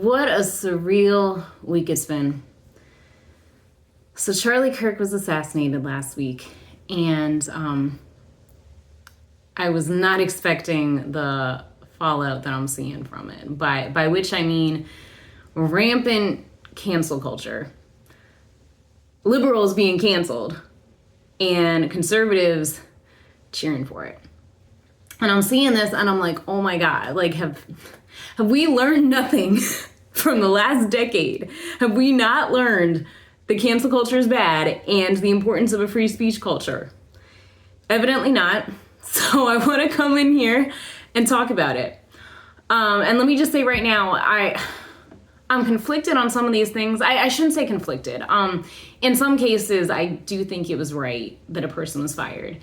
What a surreal week it's been. So Charlie Kirk was assassinated last week, and I was not expecting the fallout that I'm seeing from it, by which I mean rampant cancel culture. Liberals being canceled and conservatives cheering for it. And I'm seeing this and I'm like, oh my God, like have we learned nothing from the last decade? Have we not learned that cancel culture is bad and the importance of a free speech culture? Evidently not. So I want to come in here and talk about it. And let me just say right now, I'm conflicted on some of these things. I shouldn't say conflicted. In some cases, I do think it was right that a person was fired.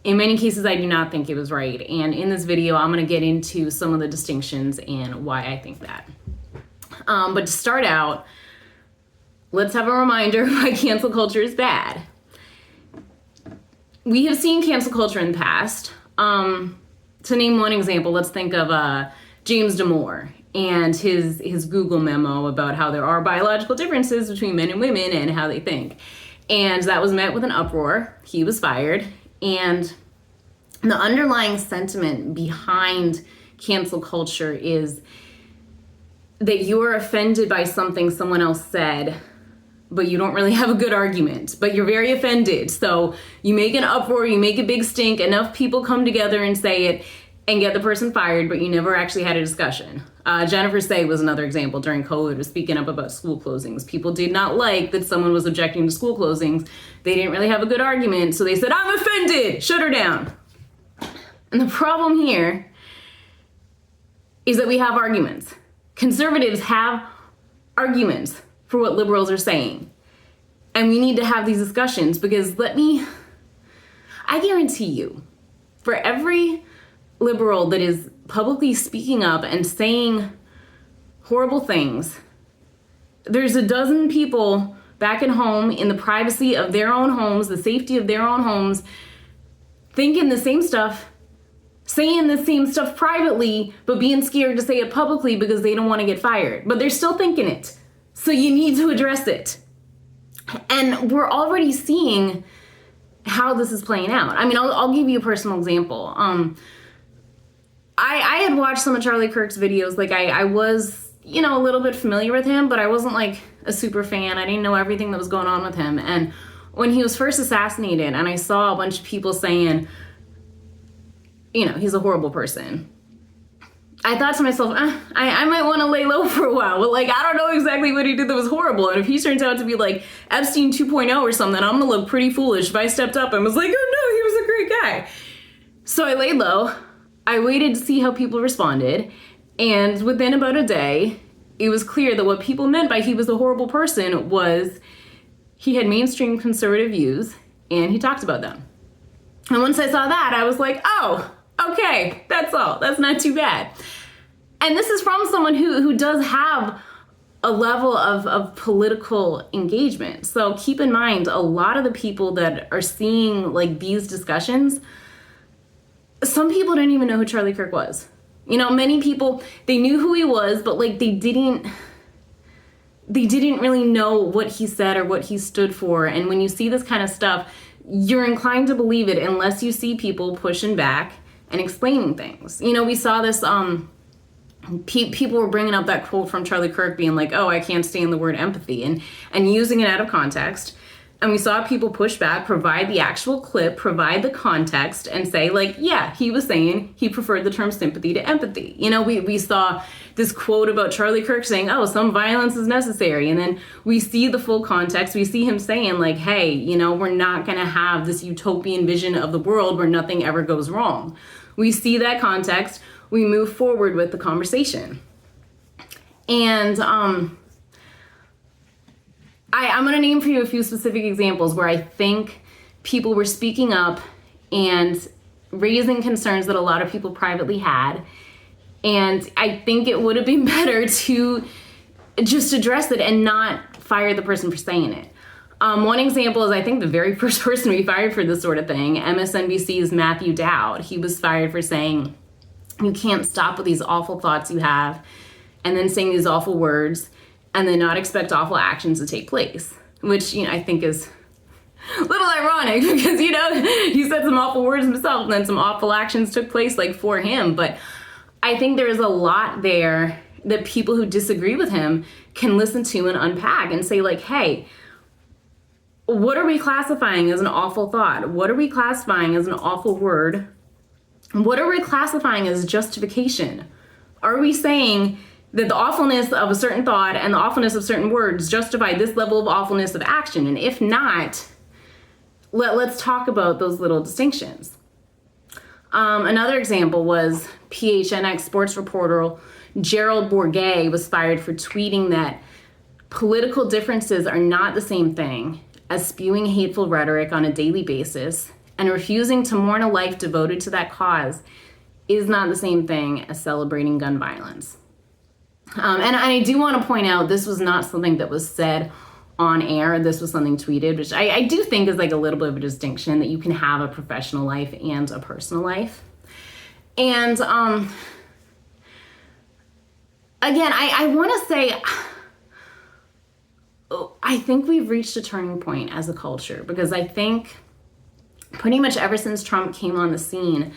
In many cases, I do not think it was right. And in this video, I'm going to get into some of the distinctions and why I think that. But to start out, let's have a reminder why cancel culture is bad. We have seen cancel culture in the past. To name one example, let's think of James Damore and his Google memo about how there are biological differences between men and women and how they think. And that was met with an uproar. He was fired. And the underlying sentiment behind cancel culture is that you are offended by something someone else said, but you don't really have a good argument, but you're very offended. So you make an uproar, you make a big stink, enough people come together and say it and get the person fired, but you never actually had a discussion. Jennifer Say was another example during COVID, was speaking up about school closings. People did not like that someone was objecting to school closings. They didn't really have a good argument, so they said, I'm offended, shut her down. And the problem here is that we have arguments. Conservatives have arguments for what liberals are saying. And we need to have these discussions because I guarantee you, for every liberal that is publicly speaking up and saying horrible things, there's a dozen people back at home in the privacy of their own homes, the safety of their own homes, thinking the same stuff, saying the same stuff privately, but being scared to say it publicly because they don't want to get fired. But they're still thinking it. So you need to address it. And we're already seeing how this is playing out. I mean, I'll give you a personal example. I had watched some of Charlie Kirk's videos. Like I was, a little bit familiar with him, but I wasn't like a super fan. I didn't know everything that was going on with him. And when he was first assassinated and I saw a bunch of people saying, he's a horrible person, I thought to myself, I might want to lay low for a while. But I don't know exactly what he did that was horrible. And if he turns out to be like Epstein 2.0 or something, I'm going to look pretty foolish if I stepped up and was like, oh no, he was a great guy. So I laid low. I waited to see how people responded, and within about a day, it was clear that what people meant by he was a horrible person was he had mainstream conservative views, and he talked about them. And once I saw that, I was like, oh, okay, that's all. That's not too bad. And this is from someone who does have a level of political engagement. So keep in mind, a lot of the people that are seeing these discussions, some people didn't even know who Charlie Kirk was. Many people, they knew who he was, but they didn't really know what he said or what he stood for. And when you see this kind of stuff, you're inclined to believe it unless you see people pushing back and explaining things. We saw this, people were bringing up that quote from Charlie Kirk being like, oh, I can't stand the word empathy, and using it out of context. And we saw people push back, provide the actual clip, provide the context, and say, yeah, he was saying he preferred the term sympathy to empathy. We saw this quote about Charlie Kirk saying, oh, some violence is necessary. And then we see the full context. We see him saying, hey, we're not going to have this utopian vision of the world where nothing ever goes wrong. We see that context. We move forward with the conversation. And I'm going to name for you a few specific examples where I think people were speaking up and raising concerns that a lot of people privately had. And I think it would have been better to just address it and not fire the person for saying it. One example is, I think, the very first person we fired for this sort of thing, MSNBC's Matthew Dowd. He was fired for saying, you can't stop with these awful thoughts you have. and then saying these awful words and then not expect awful actions to take place, which, I think is a little ironic because, he said some awful words himself and then some awful actions took place for him. But I think there is a lot there that people who disagree with him can listen to and unpack and say hey, what are we classifying as an awful thought? What are we classifying as an awful word? What are we classifying as justification? Are we saying that the awfulness of a certain thought and the awfulness of certain words justify this level of awfulness of action? And if not, let's talk about those little distinctions. Another example was PHNX sports reporter Gerald Bourguet was fired for tweeting that political differences are not the same thing as spewing hateful rhetoric on a daily basis, and refusing to mourn a life devoted to that cause is not the same thing as celebrating gun violence. And I do want to point out, this was not something that was said on air. This was something tweeted, which I do think is a little bit of a distinction, that you can have a professional life and a personal life. And again, I want to say, I think we've reached a turning point as a culture, because I think pretty much ever since Trump came on the scene,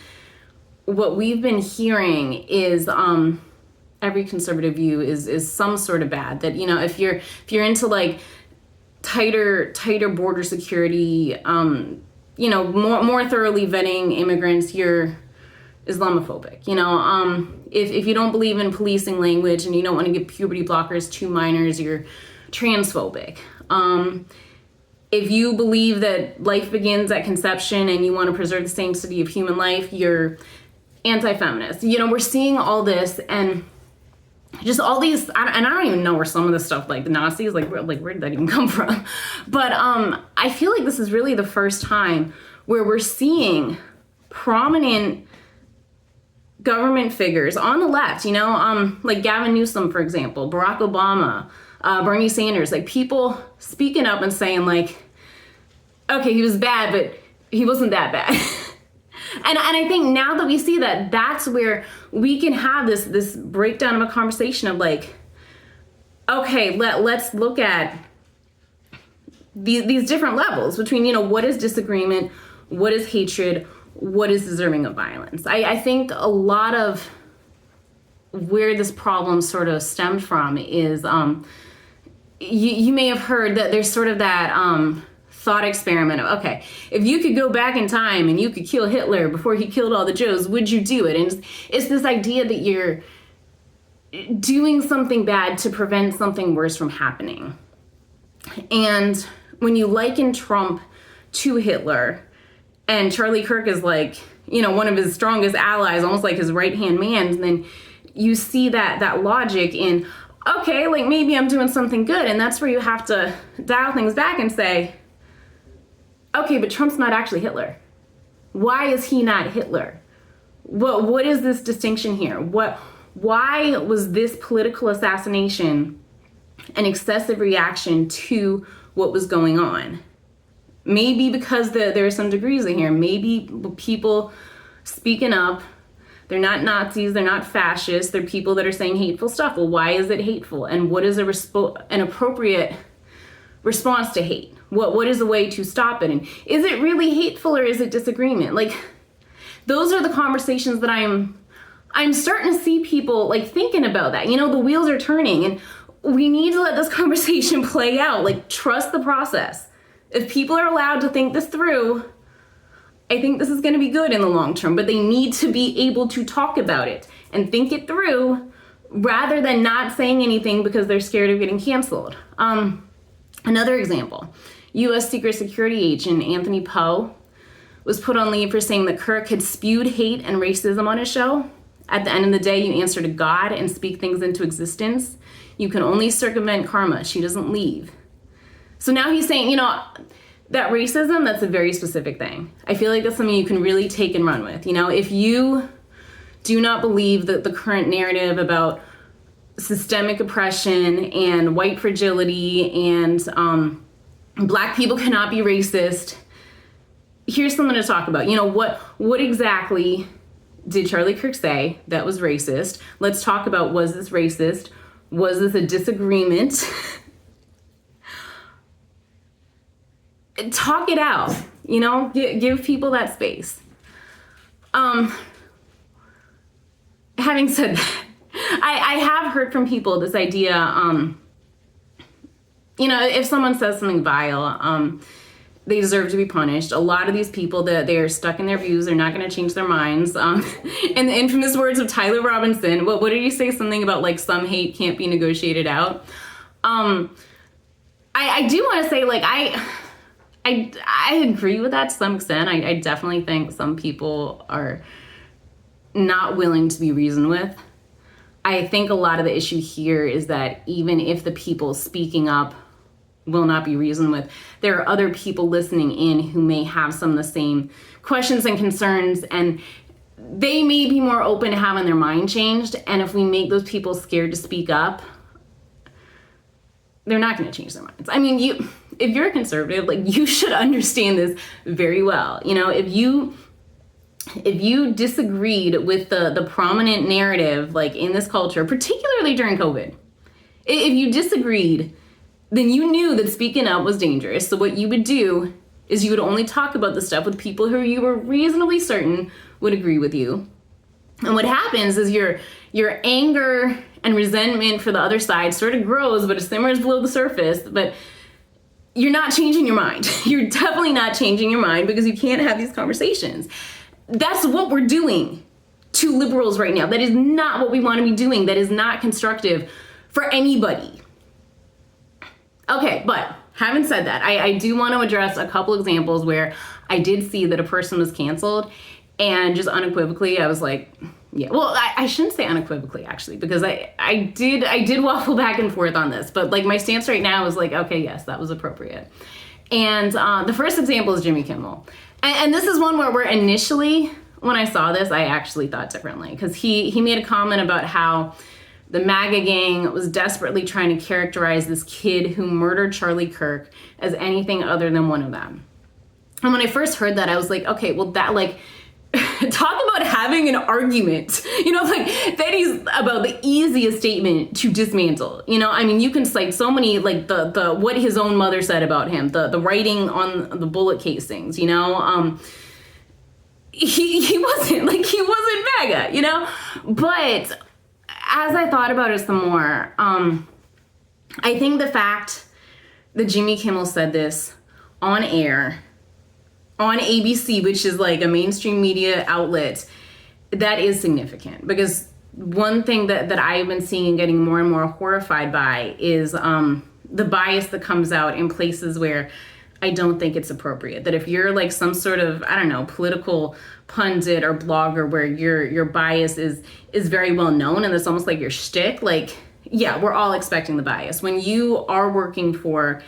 what we've been hearing is every conservative view is some sort of bad. That, if you're into tighter border security, more thoroughly vetting immigrants, you're Islamophobic. If you don't believe in policing language and you don't want to give puberty blockers to minors, you're transphobic. If you believe that life begins at conception and you want to preserve the sanctity of human life, you're anti-feminist. We're seeing all this and just all these, and I don't even know where some of this stuff, the Nazis, where did that even come from? But I feel like this is really the first time where we're seeing prominent government figures on the left, like Gavin Newsom, for example, Barack Obama, Bernie Sanders, people speaking up and saying okay, he was bad, but he wasn't that bad. and I think now that we see that, that's where we can have this breakdown of a conversation of okay, let's look at these different levels between, what is disagreement, what is hatred, what is deserving of violence. I think a lot of where this problem sort of stemmed from is, you may have heard that there's sort of that thought experiment of, okay, if you could go back in time and you could kill Hitler before he killed all the Jews, would you do it? And it's this idea that you're doing something bad to prevent something worse from happening. And when you liken Trump to Hitler, and Charlie Kirk is one of his strongest allies, almost like his right-hand man, and then you see that logic in, okay, maybe I'm doing something good. And that's where you have to dial things back and say, okay, but Trump's not actually Hitler. Why is he not Hitler? What is this distinction here? Why was this political assassination an excessive reaction to what was going on? Maybe because there are some degrees in here. Maybe people speaking up, they're not Nazis, they're not fascists, they're people that are saying hateful stuff. Well, why is it hateful? And what is an appropriate response to hate? What is a way to stop it? And is it really hateful or is it disagreement? Those are the conversations that I'm starting to see people thinking about that. The wheels are turning and we need to let this conversation play out. Trust the process. If people are allowed to think this through, I think this is going to be good in the long term, but they need to be able to talk about it and think it through rather than not saying anything because they're scared of getting canceled. Another example, U.S. Secret Security agent Anthony Poe was put on leave for saying that Kirk had spewed hate and racism on his show. At the end of the day, you answer to God and speak things into existence. You can only circumvent karma. She doesn't leave. So now he's saying, that racism, that's a very specific thing. I feel like that's something you can really take and run with. If you do not believe that the current narrative about systemic oppression and white fragility and Black people cannot be racist, here's something to talk about. What exactly did Charlie Kirk say that was racist? Let's talk about, was this racist? Was this a disagreement? Talk it out, you know, give people that space. Having said that, I have heard from people this idea, you know, if someone says something vile, they deserve to be punished. A lot of these people, that they are stuck in their views, they're not going to change their minds. And the infamous words of Tyler Robinson, what did he say? Something about like some hate can't be negotiated out. I do want to say, like, I agree with that to some extent. I definitely think some people are not willing to be reasoned with. I think a lot of the issue here is that even if the people speaking up will not be reasoned with, there are other people listening in who may have some of the same questions and concerns, and they may be more open to having their mind changed. And if we make those people scared to speak up, they're not going to change their minds. I mean, if you're a conservative, like, you should understand this very well. You know, if you disagreed with the prominent narrative, like, in this culture, particularly during COVID, if you disagreed, then you knew that speaking up was dangerous. So what you would do is you would only talk about the stuff with people who you were reasonably certain would agree with you. And what happens is your anger and resentment for the other side sort of grows, but it simmers below the surface. But you're not changing your mind. You're definitely not changing your mind, because you can't have these conversations. That's what we're doing to liberals right now. That is not what we want to be doing. That is not constructive for anybody. Okay, but having said that, I do want to address a couple examples where I did see that a person was canceled, and just unequivocally, I was like, yeah. Well, I shouldn't say unequivocally, actually, because I did waffle back and forth on this, but like my stance right now is like, okay, yes, that was appropriate. And the first example is Jimmy Kimmel. And this is one where initially, when I saw this, I actually thought differently, because he made a comment about how the MAGA gang was desperately trying to characterize this kid who murdered Charlie Kirk as anything other than one of them. And when I first heard that, I was like, okay, well, that, like, talk about having an argument, you know, like, that is about the easiest statement to dismantle. You know, I mean, you can cite so many, like, the what his own mother said about him, the writing on the bullet casings, you know, he wasn't MAGA, you know. But as I thought about it some more, I think the fact that Jimmy Kimmel said this on air, on ABC, which is like a mainstream media outlet, that is significant. Because one thing that I've been seeing and getting more and more horrified by is the bias that comes out in places where I don't think it's appropriate. That if you're like some sort of, I don't know, political pundit or blogger where your bias is very well known and it's almost like your shtick, like, yeah, we're all expecting the bias. When you are working for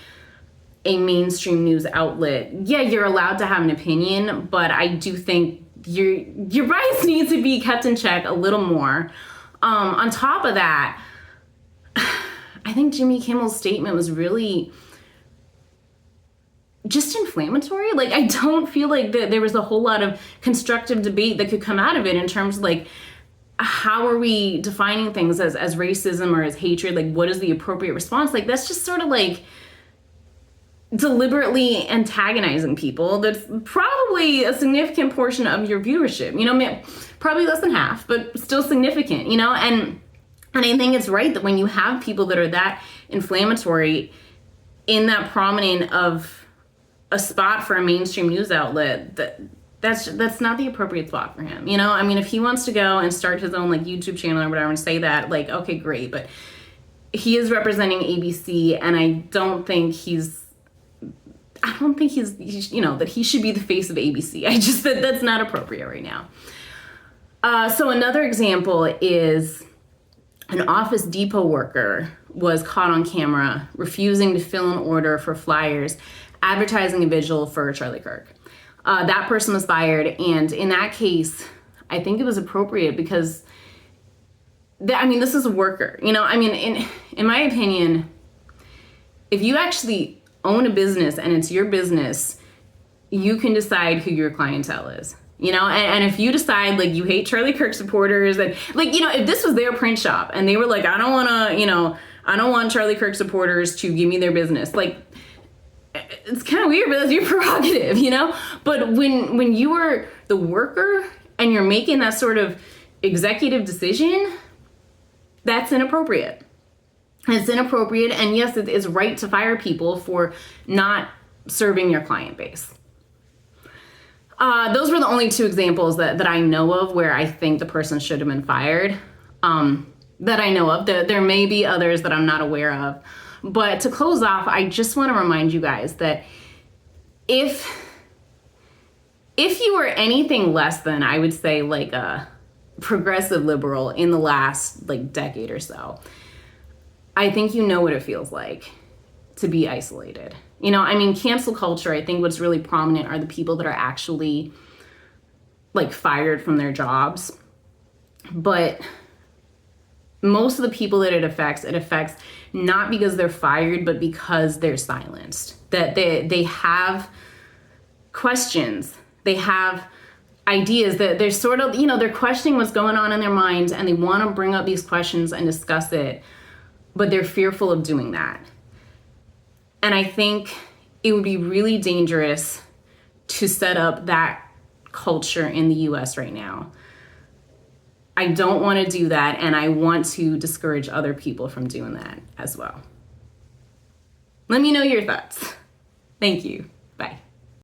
a mainstream news outlet, yeah, you're allowed to have an opinion, but I do think your bias needs to be kept in check a little more. On top of that, I think Jimmy Kimmel's statement was really just inflammatory. Like, I don't feel like there was a whole lot of constructive debate that could come out of it in terms of, like, how are we defining things as racism or as hatred? Like, what is the appropriate response? Like, that's just sort of like deliberately antagonizing people. That's probably a significant portion of your viewership, you know, probably less than half, but still significant, you know. And I think it's right that when you have people that are that inflammatory in that prominent of a spot for a mainstream news outlet, that's not the appropriate spot for him, you know. I mean, if he wants to go and start his own, like, YouTube channel or whatever and say that, like, okay, great, but he is representing ABC, and I don't think he's you know, that he should be the face of ABC. I just, that's not appropriate right now. So another example is an Office Depot worker was caught on camera refusing to fill an order for flyers advertising a vigil for Charlie Kirk. That person was fired, and in that case, I think it was appropriate because, this is a worker, you know. I mean, in my opinion, if you actually own a business and it's your business, you can decide who your clientele is. You know, and if you decide like you hate Charlie Kirk supporters, and like, you know, if this was their print shop and they were like, I don't want to, you know, I don't want Charlie Kirk supporters to give me their business, like, it's kind of weird, but that's your prerogative, you know? But when you are the worker and you're making that sort of executive decision, that's inappropriate. It's inappropriate, and yes, it is right to fire people for not serving your client base. Those were the only two examples that I know of where I think the person should have been fired, that I know of. There may be others that I'm not aware of. But to close off, I just want to remind you guys that if you were anything less than, I would say, like a progressive liberal in the last like decade or so, I think you know what it feels like to be isolated. You know, I mean, cancel culture, I think what's really prominent are the people that are actually like fired from their jobs. But most of the people that it affects not because they're fired, but because they're silenced. That they have questions, they have ideas, that they're sort of, you know, they're questioning what's going on in their minds, and they want to bring up these questions and discuss it, but they're fearful of doing that. And I think it would be really dangerous to set up that culture in the US right now. I don't want to do that, and I want to discourage other people from doing that as well. Let me know your thoughts. Thank you.